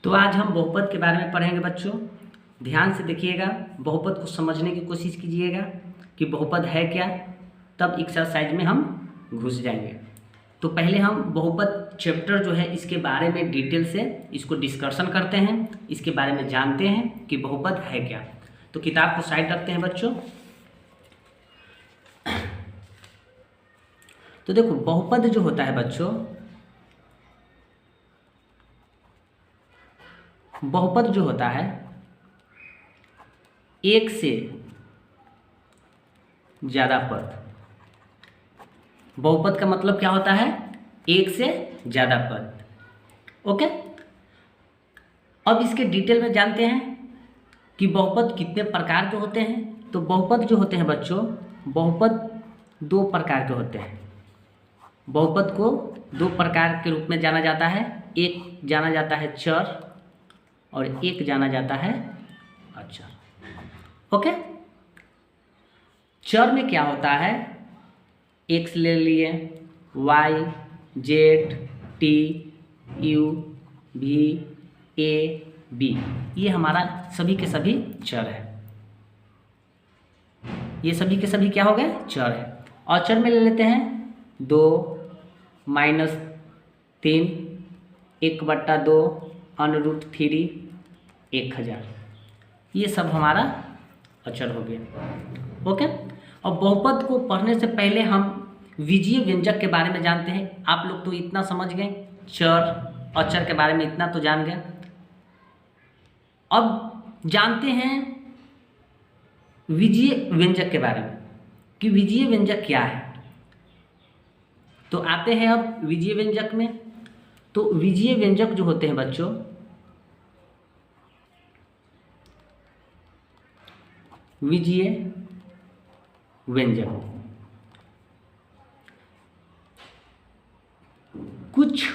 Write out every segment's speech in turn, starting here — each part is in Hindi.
तो आज हम बहुपद के बारे में पढ़ेंगे बच्चों। ध्यान से देखिएगा, बहुपद को समझने की कोशिश कीजिएगा कि बहुपद है क्या, तब एक्सरसाइज में हम घुस जाएंगे। तो पहले हम बहुपद चैप्टर जो है इसके बारे में डिटेल से इसको डिस्कशन करते हैं, इसके बारे में जानते हैं कि बहुपद है क्या। तो किताब को साइड रखते हैं बच्चों। तो देखो, बहुपद जो होता है बच्चों, बहुपद जो होता है एक से ज़्यादा पद। बहुपद का मतलब क्या होता है? एक से ज़्यादा पद। ओके, अब इसके डिटेल में जानते हैं कि बहुपद कितने प्रकार के होते हैं। तो बहुपद जो होते हैं बच्चों, बहुपद दो प्रकार के होते हैं। बहुपद को दो प्रकार के रूप में जाना जाता है। एक जाना जाता है चर और एक जाना जाता है अचर। ओके, चर में क्या होता है? एक्स ले लिए, Y, Z, T, U, V, A, B, ये हमारा सभी के सभी चर है। ये सभी के सभी क्या हो गए? चर है। अचर में ले लेते हैं 2, -3, 1/2, √3, 1000। ये सब हमारा अचर हो गया। ओके, और बहुपद को पढ़ने से पहले हम विजीय व्यंजक के बारे में जानते हैं। आप लोग तो इतना समझ गए, चर अचर के बारे में इतना तो जान गए। अब जानते हैं विजीय व्यंजक के बारे में कि विजीय व्यंजक क्या है। तो आते हैं अब विजीय व्यंजक में। तो विजीय व्यंजक जो होते हैं बच्चों, विजीय व्यंजक कुछ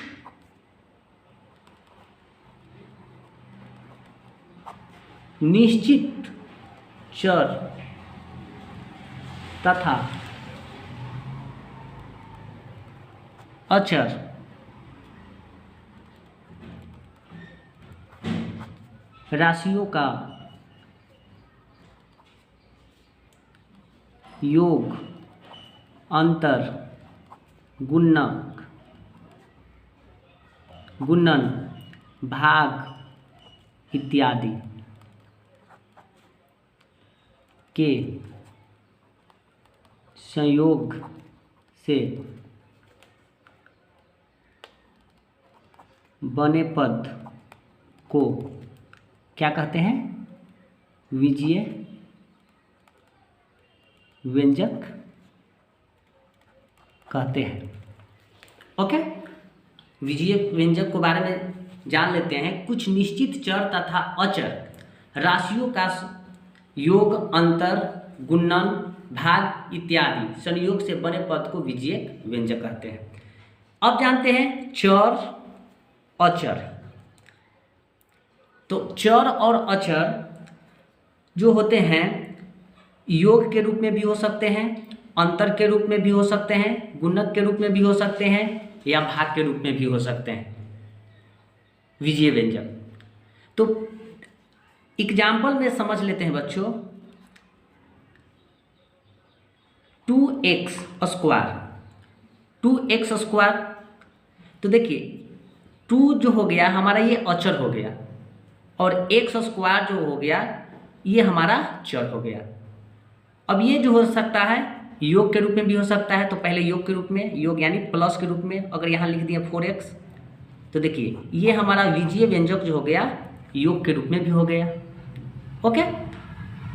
निश्चित चर तथा अचर राशियों का योग, अंतर, गुणक, गुणन, भाग इत्यादि के संयोग से बने पद को क्या कहते हैं? विजीय व्यंजक कहते हैं। ओके, विजीय व्यंजक के बारे में जान लेते हैं। कुछ निश्चित चर तथा अचर राशियों का योग, अंतर, गुणन, भाग इत्यादि संयोग से बने पद को विजीय व्यंजक कहते हैं। अब जानते हैं चर अचर। तो चर और अचर जो होते हैं योग के रूप में भी हो सकते हैं, अंतर के रूप में भी हो सकते हैं, गुणक के रूप में भी हो सकते हैं, या भाग के रूप में भी हो सकते हैं विजीय व्यंजक। तो एग्जाम्पल में समझ लेते हैं बच्चों। 2x², 2x²। तो देखिए 2 जो हो गया हमारा ये अचर हो गया, और x² जो हो गया ये हमारा चर हो गया। अब ये जो हो सकता है योग के रूप में भी हो सकता है। तो पहले योग के रूप में, योग यानी प्लस के रूप में अगर यहाँ लिख दिया 4x, तो देखिए ये हमारा विजीय व्यंजक जो हो गया योग के रूप में भी हो गया। ओके,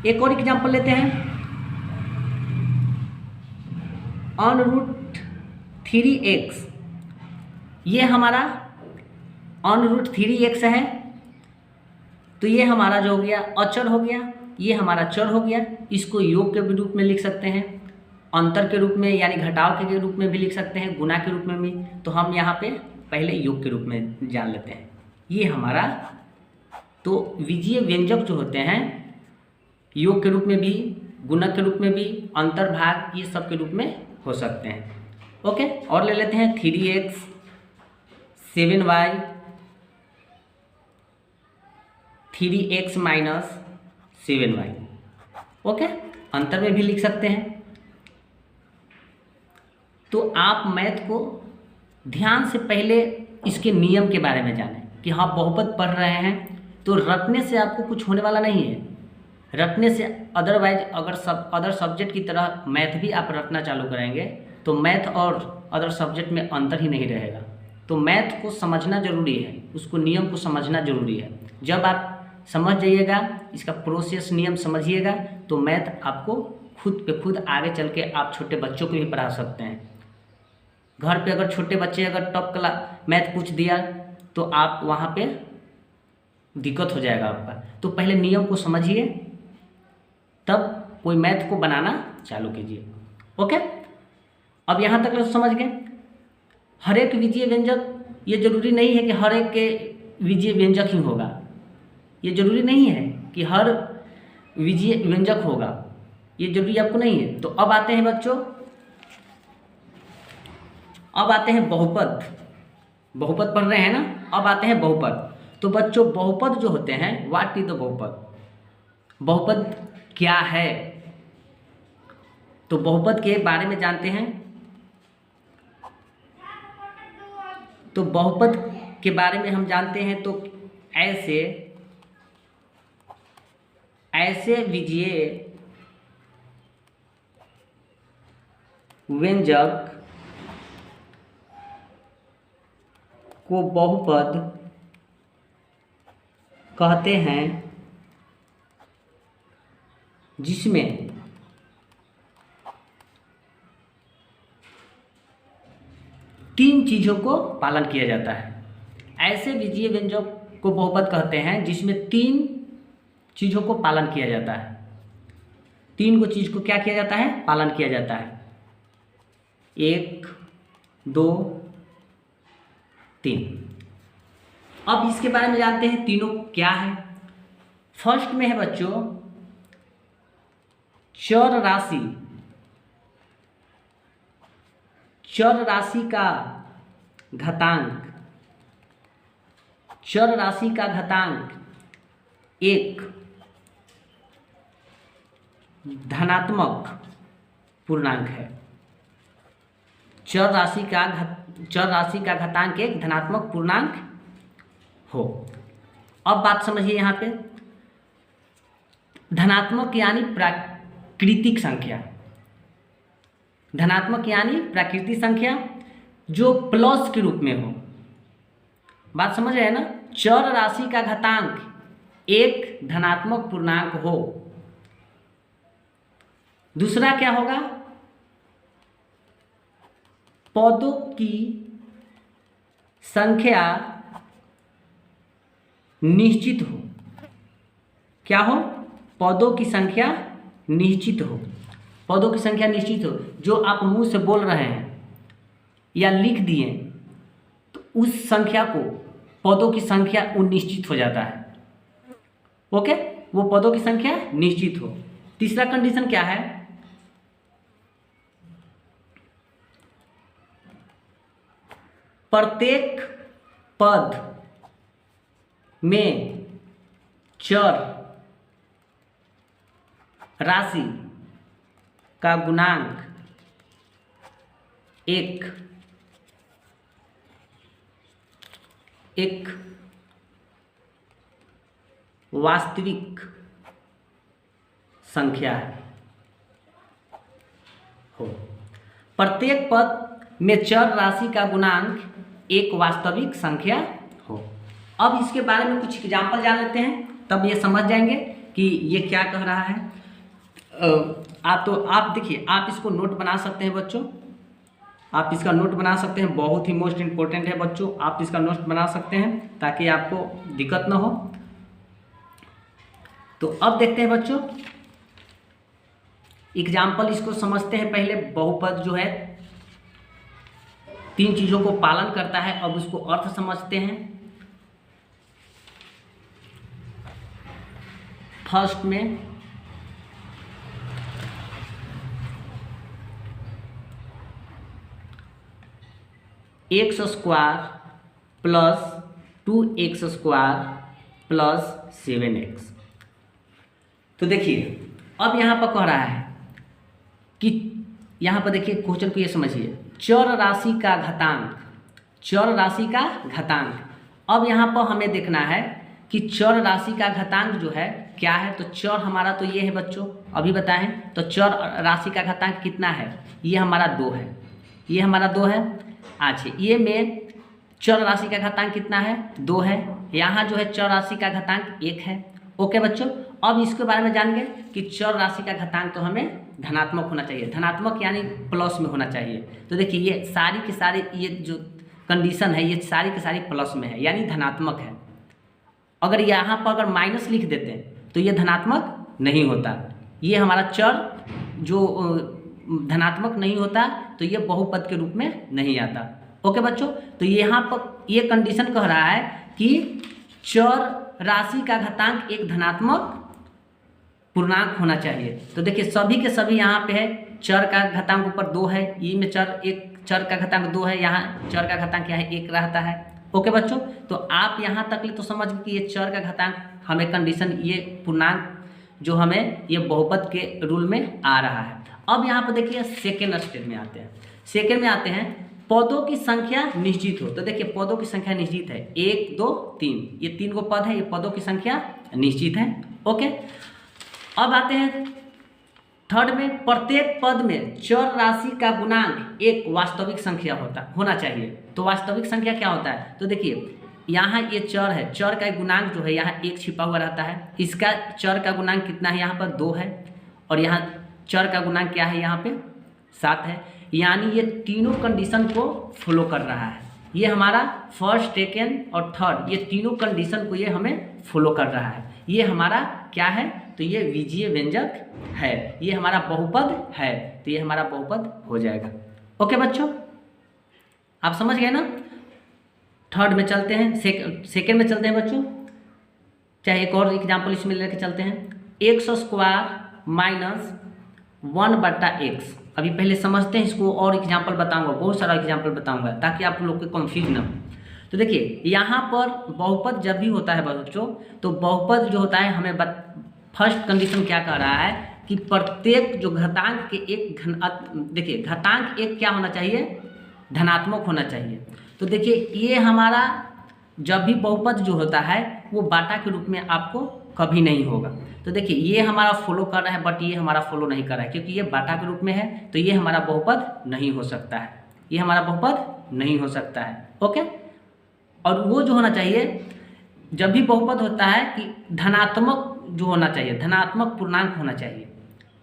एक और एग्जांपल लेते हैं। √3x, ये हमारा √3x है। तो ये हमारा जो हो गया अचर हो गया, ये हमारा चर हो गया। इसको योग के रूप में लिख सकते हैं, अंतर के रूप में यानी घटाव के रूप में भी लिख सकते हैं, गुणा के रूप में भी। तो हम यहाँ पे पहले योग के रूप में जान लेते हैं। ये हमारा तो विजीय व्यंजक जो होते हैं योग के रूप में भी, गुणक के रूप में भी, अंतर, भाग, ये सब के रूप में हो सकते हैं। ओके, और ले लेते हैं 3x, 7y, 3x minus 7y। Okay, अंतर में भी लिख सकते हैं। तो आप मैथ को ध्यान से पहले इसके नियम के बारे में जानें कि हाँ बहुपद पढ़ रहे हैं तो रटने से आपको कुछ होने वाला नहीं है। रटने से अदरवाइज अगर अदर सब्जेक्ट की तरह मैथ भी आप रटना चालू करेंगे तो मैथ और अदर सब्जेक्ट में अंतर ही नहीं रहेगा। तो मैथ को समझना जरूरी है, उसको नियम को समझना जरूरी है। जब आप समझ जाइएगा, इसका प्रोसेस नियम समझिएगा, तो मैथ आपको खुद पे खुद आगे चल के आप छोटे बच्चों को भी पढ़ा सकते हैं। घर पे अगर छोटे बच्चे अगर टॉप क्लास मैथ पूछ दिया तो आप वहाँ पे दिक्कत हो जाएगा आपका। तो पहले नियम को समझिए, तब कोई मैथ को बनाना चालू कीजिए। ओके, अब यहाँ तक लोग समझ गए। हर एक विजीय व्यंजक, ये जरूरी नहीं है कि हर एक के विजीय व्यंजक ही होगा, ये जरूरी नहीं है कि हर विजीय व्यंजक होगा, ये जरूरी आपको नहीं है। तो अब आते हैं बच्चों, अब आते हैं बहुपद। बहुपद पढ़ रहे हैं ना, अब आते हैं बहुपद। तो बच्चों बहुपद जो होते हैं, व्हाट इज द बहुपद? बहुपद क्या है? तो बहुपद के बारे में जानते हैं। तो बहुपद के बारे में हम जानते हैं तो ऐसे विजीय व्यंजक को बहुपद कहते हैं जिसमें तीन चीज़ों को पालन किया जाता है। ऐसे विजीय व्यंजक को बहुपद कहते हैं जिसमें तीन चीज़ों को पालन किया जाता है। तीन को चीज़ को क्या किया जाता है? पालन किया जाता है। 1 2 3। अब इसके बारे में जानते हैं तीनों क्या है। फर्स्ट में है बच्चों चर राशि। चर राशि का घातांक। चर राशि का घातांक एक धनात्मक पूर्णांक है। चर राशि का घातांक एक धनात्मक पूर्णांक हो। अब बात समझिए यहाँ पे, धनात्मक यानी प्राकृतिक संख्या। धनात्मक यानी प्राकृतिक संख्या जो प्लस के रूप में हो। बात समझ रहे हैं ना? चर राशि का घातांक एक धनात्मक पूर्णांक हो। दूसरा क्या होगा? पदों की संख्या निश्चित हो। क्या हो? पदों की संख्या निश्चित हो। पदों की संख्या निश्चित हो, जो आप मुंह से बोल रहे हैं या लिख दिए तो उस संख्या को, पदों की संख्या वो निश्चित हो जाता है। ओके, वो पदों की संख्या निश्चित हो। तीसरा कंडीशन क्या है? प्रत्येक पद में चर राशि का गुणांक एक वास्तविक संख्या हो। प्रत्येक पद में चर राशि का गुणांक एक वास्तविक संख्या हो। अब इसके बारे में कुछ एग्जाम्पल जान लेते हैं, तब ये समझ जाएंगे कि ये क्या कह रहा है। आप देखिए, आप इसको नोट बना सकते हैं बच्चों। आप इसका नोट बना सकते हैं, बहुत ही मोस्ट इम्पोर्टेंट है बच्चों। आप इसका नोट बना सकते हैं ताकि आपको दिक्कत ना हो। तो अब देखते हैं बच्चों एग्जाम्पल, इसको समझते हैं पहले। बहुपद जो है तीन चीज़ों को पालन करता है। अब उसको अर्थ समझते हैं। फर्स्ट में x² + 2x² प्लस 7x। तो देखिए अब यहाँ पर कह रहा है कि यहाँ पर देखिए क्वेश्चन को ये समझिए, चर राशि का घातांक, चर राशि का घातांक। अब यहाँ पर हमें देखना है कि चर राशि का घातांक जो है क्या है। तो चर हमारा तो ये है बच्चों, अभी बताएं। तो चर राशि का घातांक कितना है, ये हमारा 2 है, ये हमारा 2 है। अच्छा, ये में चर राशि का घातांक कितना है, 2 है। यहाँ जो है चर राशि का घातांक 1 है। ओके बच्चों, अब इसके बारे में जान गए कि चर राशि का घातांक तो हमें धनात्मक होना चाहिए, धनात्मक यानी प्लस में होना चाहिए। तो देखिए ये सारी की सारी ये जो कंडीशन है, ये सारी की सारी प्लस में है, यानी धनात्मक है। अगर यहाँ पर अगर माइनस लिख देते हैं तो ये धनात्मक नहीं होता, ये हमारा चर जो धनात्मक नहीं होता तो ये बहुपद के रूप में नहीं आता। ओके बच्चों, तो यहाँ पर ये कंडीशन कह रहा है कि चर राशि का घातांक एक धनात्मक पूर्णांक होना चाहिए। तो देखिए सभी के सभी यहाँ पे है, चर का घातांक ऊपर 2 है, ये में चर का घातांक 2 है, यहाँ चर का घातांक क्या है, 1 रहता है। ओके बच्चों, तो आप यहाँ तक ले तो समझ गए कि ये चर का घातांक हमें कंडीशन, ये पूर्णांक जो हमें ये बहुपद के रूल में आ रहा है। अब यहाँ पर देखिए सेकेंड स्टेप में आते हैं। सेकेंड में आते हैं पदों की संख्या निश्चित हो। तो देखिए पदों की संख्या निश्चित है, 1 2 3, ये 3 गो पद है, ये पदों की संख्या निश्चित है। ओके, अब आते हैं थर्ड में, प्रत्येक पद में चर राशि का गुणांक एक वास्तविक संख्या होना चाहिए। तो वास्तविक संख्या क्या होता है, तो देखिए यहाँ ये चर है, चर का गुणांक जो है यहाँ 1 छिपा हुआ रहता है। इसका चर का गुणांक कितना है, यहाँ पर 2 है, और यहाँ चर का गुणांक क्या है, यहाँ पे 7 है। यानी ये तीनों कंडीशन को फॉलो कर रहा है। ये हमारा फर्स्ट, सेकेंड और थर्ड, ये तीनों कंडीशन को ये हमें फॉलो कर रहा है। ये हमारा क्या है, तो ये विजीय व्यंजक है, ये हमारा बहुपद है, तो ये हमारा बहुपद हो जाएगा। ओके बच्चों, आप समझ गए ना। थर्ड में चलते हैं, सेकेंड में चलते हैं बच्चों, चाहे एक और एग्जाम्पल इसमें लेके चलते हैं। x² minus 1/x। अभी पहले समझते हैं इसको, और एग्जाम्पल बताऊंगा, बहुत सारा एग्जाम्पल बताऊंगा ताकि आप लोग को कंफ्यूज ना हो। तो देखिए यहाँ पर बहुपद जब भी होता है बच्चों, तो बहुपद जो होता है हमें फर्स्ट कंडीशन क्या कह रहा है कि प्रत्येक जो घातांक के एक देखिए घातांक एक क्या होना चाहिए, धनात्मक होना चाहिए। तो देखिए ये हमारा जब भी बहुपद जो होता है वो बाटा के रूप में आपको कभी नहीं होगा। तो देखिए ये हमारा फॉलो कर रहा है, बट ये हमारा फॉलो नहीं कर रहा है क्योंकि ये बाटा के रूप में है, तो ये हमारा बहुपद नहीं हो सकता है, ये हमारा बहुपद नहीं हो सकता है। ओके, और वो जो होना चाहिए जब भी बहुपद होता है कि धनात्मक जो होना चाहिए, धनात्मक पूर्णांक होना चाहिए।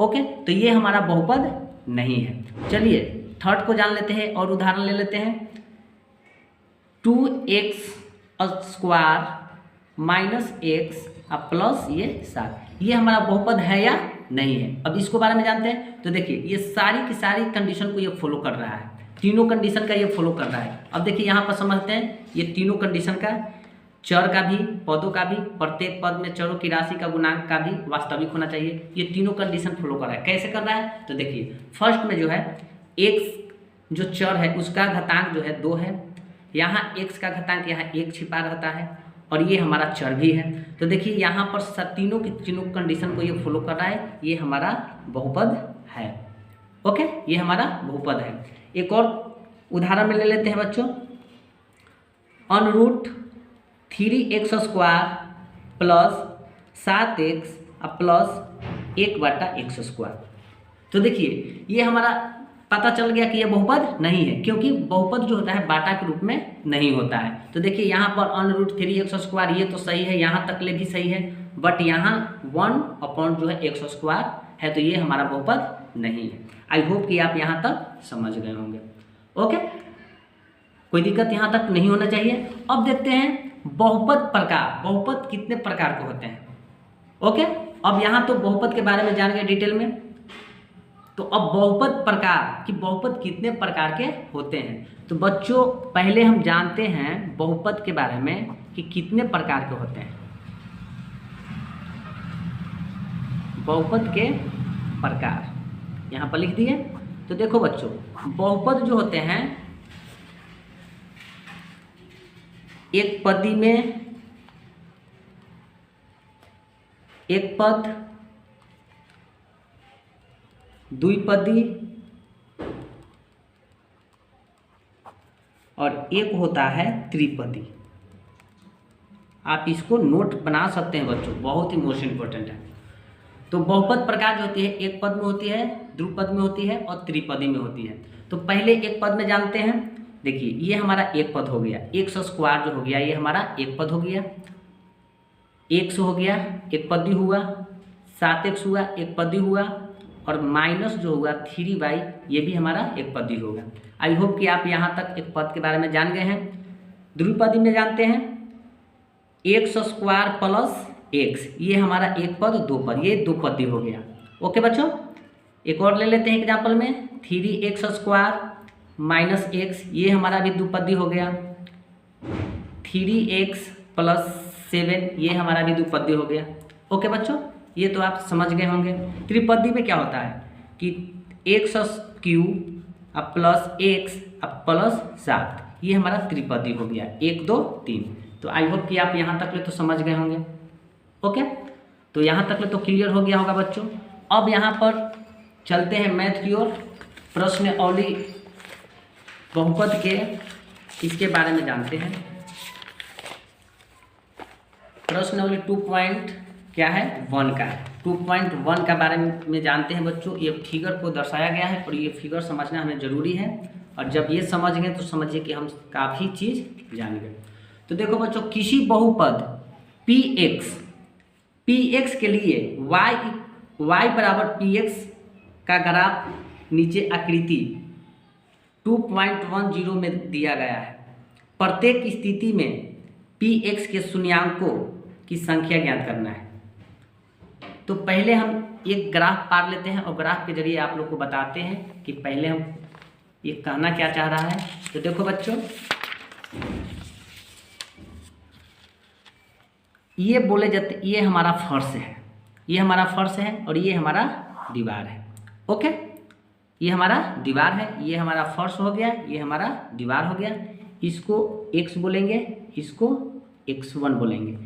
ओके, तो ये हमारा बहुपद नहीं है। चलिए थर्ड को जान लेते हैं और उदाहरण ले लेते हैं। 2x² माइनस x प्लस ये 7, ये हमारा बहुपद है या नहीं है। अब इसको बारे में जानते हैं। तो देखिए ये सारी की सारी कंडीशन को ये फॉलो कर रहा है, तीनों कंडीशन का ये फॉलो कर रहा है। अब देखिए यहाँ पर समझते हैं, ये तीनों कंडीशन का, चर का भी, पदों का भी, प्रत्येक पद में चरों की राशि का गुणांक का भी वास्तविक होना चाहिए, ये तीनों कंडीशन फॉलो कर रहा है। कैसे कर रहा है, तो देखिए फर्स्ट में जो है x जो चर है उसका घातांक जो है 2 है, यहाँ x का घातांक यहाँ 1 छिपा रहता है, और ये हमारा चर भी है। तो देखिए यहाँ पर तीनों की तीनों कंडीशन को ये फॉलो कर रहा है, ये हमारा बहुपद है। ओके, ये हमारा बहुपद है। एक और उदाहरण में ले लेते हैं बच्चों, √3x² plus 7x plus 1/x²। तो देखिए ये हमारा पता चल गया कि ये बहुपद नहीं है, क्योंकि बहुपद जो होता है बाटा के रूप में नहीं होता है। तो देखिए यहाँ पर √3x² ये तो सही है, यहाँ तक ले भी सही है, बट यहाँ 1 जो है x² है, तो ये हमारा बहुपद नहीं है। आई होप कि आप यहाँ तक समझ गए होंगे। ओके, कोई दिक्कत यहाँ तक नहीं होना चाहिए। अब देखते हैं बहुपद प्रकार, बहुपद कितने प्रकार के होते हैं। ओके, अब यहाँ तो बहुपद के बारे में जान गए डिटेल में, तो अब बहुपद प्रकार कि बहुपद कितने प्रकार के होते हैं। तो बच्चों पहले हम जानते हैं बहुपद के बारे में कि कितने प्रकार के होते हैं। बहुपद के प्रकार यहाँ पर लिख दिए। तो देखो बच्चों, बहुपद जो होते हैं एक पदी में एक पद, द्विपदी और एक होता है त्रिपदी। आप इसको नोट बना सकते हैं बच्चों, बहुत ही मोस्ट इम्पोर्टेंट है। तो बहुपद प्रकार जो होती है, एक पद में होती है, ध्रुपद में होती है और त्रिपदी में होती है। तो पहले एक पद में जानते हैं। देखिए ये हमारा एक पद हो गया, एक्स स्क्वायर जो हो गया ये हमारा एक पद हो गया, एक्स हो गया एक पदी हुआ, 7x हुआ एक पदी हुआ, और माइनस जो हुआ 3y ये भी हमारा एक पदी होगा। आई होप कि आप यहाँ तक एक पद के बारे में जान गए हैं। द्विपदी में जानते हैं एक्स स्क्वायर प्लस एक्स, ये हमारा एक पद दो पद, ये दो पदी हो गया। ओके बच्चों, एक और ले लेते हैं एग्जाम्पल में, 3x स्क्वायर माइनस एक्स, ये हमारा भी द्विपदी हो गया। 3x प्लस 7 ये हमारा भी द्विपदी हो गया। ओके बच्चों, ये तो आप समझ गए होंगे। त्रिपदी में क्या होता है कि एक्स क्यूब अब प्लस एक्स अब प्लस 7, ये हमारा त्रिपदी हो गया, 1 2 3। तो आई होप कि आप यहाँ तक ले तो समझ गए होंगे। ओके, तो यहाँ तक ले तो क्लियर हो गया होगा बच्चों। अब यहाँ पर चलते हैं मैथ की ओर। प्रश्नावली बहुपद के इसके बारे में जानते हैं। प्रश्नावली 2.1 का है, 2.1 का बारे में जानते हैं बच्चों। ये फिगर को दर्शाया गया है और ये फिगर समझना हमें ज़रूरी है, और जब ये समझ गए तो समझिए कि हम काफ़ी चीज़ जान गए। तो देखो बच्चों, किसी बहुपद px के लिए y बराबर px का ग्राफ नीचे आकृति 2.10 में दिया गया है। प्रत्येक स्थिति में px के शून्याङ्कों की संख्या ज्ञात करना है। तो पहले हम एक ग्राफ पार लेते हैं और ग्राफ के जरिए आप लोग को बताते हैं कि पहले हम ये कहना क्या चाह रहा है। तो देखो बच्चों, ये बोले जाते, ये हमारा फर्श है, ये हमारा फर्श है और ये हमारा दीवार है। ओके, ये हमारा दीवार है, ये हमारा फर्श हो गया, ये हमारा दीवार हो गया। इसको x बोलेंगे, इसको x1 बोलेंगे,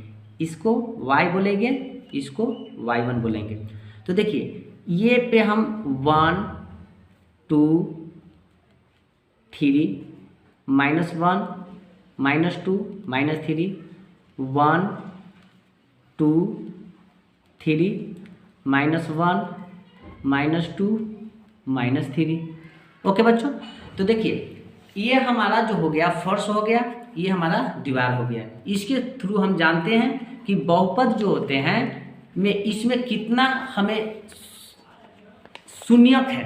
इसको y बोलेंगे, इसको y1 बोलेंगे। तो देखिए ये पे हम 1 2 3 -1 -2 -3 1 2 3 -1 -2 -3। ओके बच्चों, तो देखिए ये हमारा जो हो गया फर्श हो गया, ये हमारा दीवार हो गया। इसके थ्रू हम जानते हैं कि बहुपद जो होते हैं में इसमें कितना हमें शून्यक है।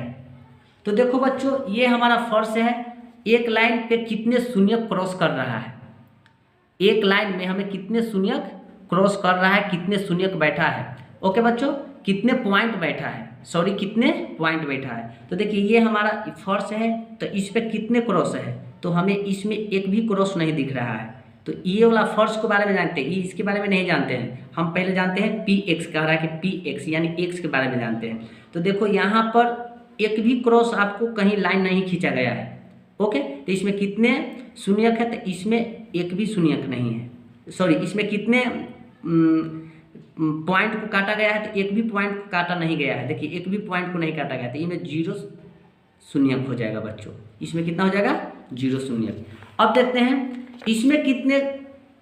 तो देखो बच्चों, ये हमारा फर्श है, एक लाइन पे कितने शून्यक क्रॉस कर रहा है, एक लाइन में हमें कितने शून्यक क्रॉस कर रहा है, कितने शून्यक बैठा है। ओके बच्चों, कितने पॉइंट बैठा है, सॉरी कितने पॉइंट बैठा है। तो देखिए ये हमारा फर्श है, तो इस पे कितने क्रॉस है, तो हमें इसमें एक भी क्रॉस नहीं दिख रहा है। तो ये वाला फर्श के बारे में जानते हैं, ये इसके बारे में नहीं जानते हैं। हम पहले जानते हैं px, कह रहा है कि px यानी x के बारे में जानते हैं। तो देखो यहाँ पर एक भी क्रॉस आपको कहीं लाइन नहीं खींचा गया है। ओके, तो इसमें कितने शून्यक है, तो इसमें एक भी शून्यक नहीं है, सॉरी इसमें कितने पॉइंट को काटा गया है, तो एक भी पॉइंट को काटा नहीं गया है। देखिए एक भी पॉइंट को नहीं काटा गया, तो इसमें 0 शून्यक हो जाएगा बच्चों। इसमें कितना हो जाएगा, 0 शून्यक। अब देखते हैं इसमें कितने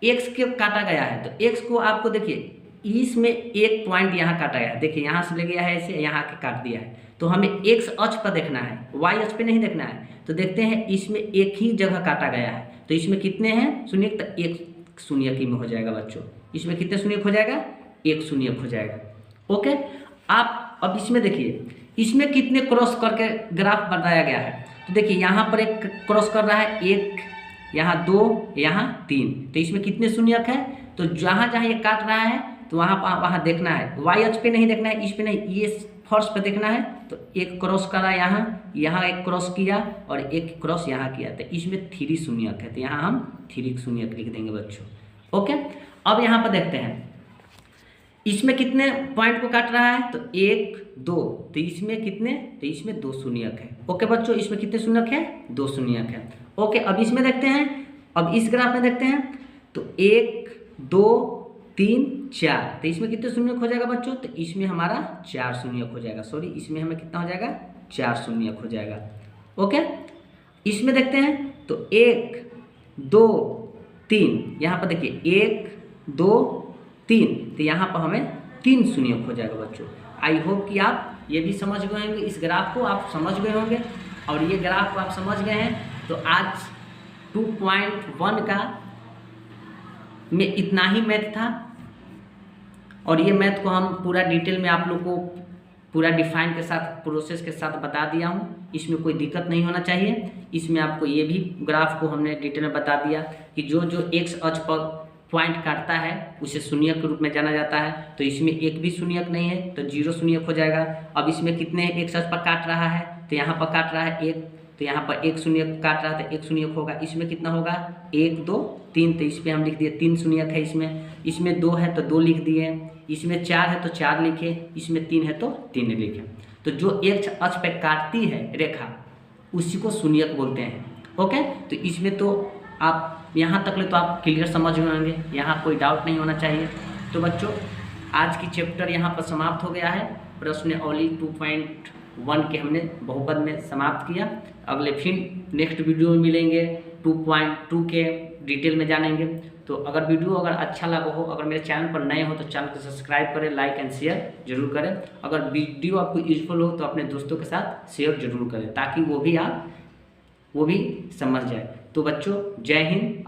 x के काटा गया है। तो x को आपको देखिए इसमें एक पॉइंट यहाँ काटा गया है, देखिए यहाँ से ले गया है ऐसे, यहाँ के काट दिया है। तो हमें x अक्ष पर देखना है, y अक्ष पे नहीं देखना है। तो देखते हैं इसमें एक ही जगह काटा गया है, तो इसमें कितने हैं शून्यक, तो एक शून्यक ही में हो जाएगा बच्चों। इसमें कितने शून्यक हो जाएगा, एक शून्यक हो जाएगा। ओके, आप अब इसमें देखिए इसमें कितने क्रॉस करके ग्राफ बनाया गया है। तो देखिए यहाँ पर एक क्रॉस कर रहा है, एक यहाँ 2 यहाँ 3, तो इसमें कितने शून्यक है। तो जहाँ जहाँ ये काट रहा है तो वहाँ देखना है, y अक्ष पे नहीं देखना है, इस पे नहीं, ये फर्श पे देखना है। तो एक क्रॉस करा यहाँ एक क्रॉस किया और एक क्रॉस यहाँ किया, तो इसमें 3 शून्यक है, तो यहाँ हम 3 शून्यक लिख देंगे बच्चों। ओके, अब यहाँ पर देखते हैं इसमें कितने पॉइंट को काट रहा है, तो 1 2, तो इसमें कितने, तो इसमें 2 शून्यक है। ओके बच्चों, इसमें कितने शून्यक है, 2 शून्यक है। ओके, अब इसमें देखते हैं, अब इस ग्राफ में देखते हैं, तो 1 2 3 4, तो इसमें कितने शून्य हो जाएगा बच्चों? तो इसमें हमारा 4 शून्य हो जाएगा, सॉरी इसमें हमें कितना हो जाएगा? 4 शून्य हो जाएगा। ओके, इसमें देखते हैं तो 1 2 3, यहाँ पर देखिए 1 2 3, तो यहाँ पर हमें 3 शून्य हो जाएगा बच्चों। आई होप कि आप ये भी समझ गए होंगे, इस ग्राफ को आप समझ गए होंगे, और ये ग्राफ को आप समझ गए हैं तो आज 2.1 का में इतना ही मैथ था, और ये मैथ को हम पूरा डिटेल में आप लोग को पूरा डिफाइन के साथ प्रोसेस के साथ बता दिया हूँ। इसमें कोई दिक्कत नहीं होना चाहिए। इसमें आपको ये भी ग्राफ को हमने डिटेल में बता दिया कि जो जो एक्स अक्ष पर पॉइंट काटता है उसे शून्य के रूप में जाना जाता है। तो इसमें एक भी शून्यक नहीं है तो 0 शून्यक हो जाएगा। अब इसमें कितने एक्स अक्ष पर काट रहा है? तो यहाँ पर काट रहा है 1, तो यहाँ पर 1 शून्यक काट रहा है तो 1 शून्यक होगा। इसमें कितना होगा? 1 2 3, तो इस पर हम लिख दिए 3 शून्यक है। इसमें 2 है तो 2 लिख दिए, इसमें 4 है तो 4 लिखे, इसमें 3 है तो 3 लिखे। तो जो एक्स अक्ष पे काटती है रेखा उसी को शून्यक बोलते हैं। ओके, तो इसमें तो आप यहाँ तक ले तो आप क्लियर समझ गए होंगे, यहाँ कोई डाउट नहीं होना चाहिए। तो बच्चों आज की चैप्टर यहाँ पर समाप्त हो गया है। प्रश्नावली 2.1 के हमने बहुपद में समाप्त किया। अगले फिर नेक्स्ट वीडियो में मिलेंगे, 2.2 के डिटेल में जानेंगे। तो अगर वीडियो अगर अच्छा लगा हो, अगर मेरे चैनल पर नए हो तो चैनल को सब्सक्राइब करें, लाइक एंड शेयर जरूर करें। अगर वीडियो आपको यूजफुल हो तो अपने दोस्तों के साथ शेयर जरूर करें ताकि वो भी समझ जाए। तो बच्चों जय हिंद।